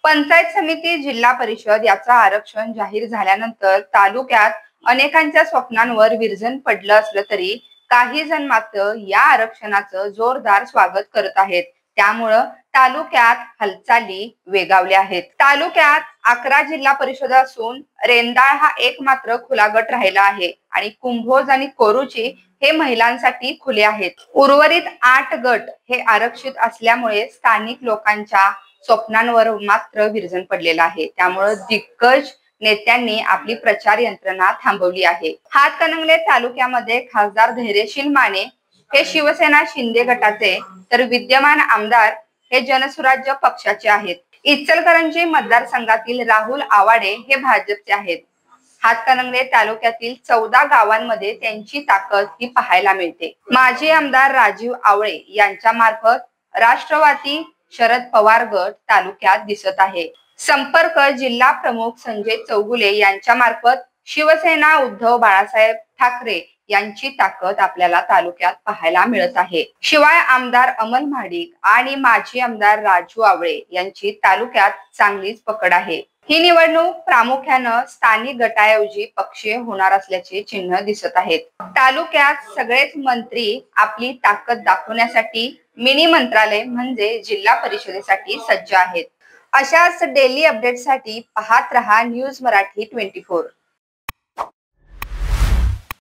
पंचायत समिती, जिल्हा परिषद याचा आरक्षण जाहीर झाल्यानंतर तालुक्यात अनेकांच्या स्वप्नांवर विरजण पडलं असलं तरी काही जण मात्र या आरक्षणाचं जोरदार स्वागत करत आहेत। त्यामुळं तालुक्यात हालचाली वेगावल्या आहेत। तालुक्यात 11 जिल्हा परिषद असून रेंदाळ हा एक मात्र खुला गट राहिला आहे आणि कुंभोज आणि कोरुची हे महिलांसाठी खुले आहेत। उर्वरित 8 गट हे आरक्षित असल्यामुळे स्थानिक लोकांच्या स्वप्नांवर मात्र विरजण पडलेलं आहे। त्यामुळे दिग्गज नेत्यांनी आपली प्रचार यंत्रणा थांबवली आहे। हातकणंगले तालुक्यामध्ये खासदार धैर्यशील माने हे शिवसेना शिंदे गटाचे तर विद्यमान आमदार हे जनसुराज्य पक्षाचे आहेत। इचलकरंजी मतदारसंघातील राहुल आवाडे हे भाजपचे आहेत। हातकणंगले तालुक्यातील 14 गावांमध्ये त्यांची ताकद ही पाहायला मिळते। माजी आमदार राजीव आवळे यांच्या मार्फत राष्ट्रवादी शरद पवार गट तालुक्यात दिसत आहे। संपर्क जिल्हा प्रमुख संजय चौगुले यांच्या मार्फत शिवसेना उद्धव बाळासाहेब ठाकरे यांची ताकद आपल्याला तालुक्यात पाहायला मिळत आहे। शिवाय आमदार अमल महाडिक आणि माजी आमदार राजू आवळे यांची तालुक्यात चांगलीच पकड आहे। ही निवडणूक प्रामुख्याने स्थानिक गटाऐवजी पक्षीय होणार असल्याचे चिन्ह दिसत आहेत। तालुक्यात सगळेच मंत्री आपली ताकद दाखवण्यासाठी मिनी मंत्रालय म्हणजे जिल्हा परिषदेसाठी सज्ज आहेत। अशाच डेली अपडेटसाठी पाहत रहा न्यूज मराठी 24।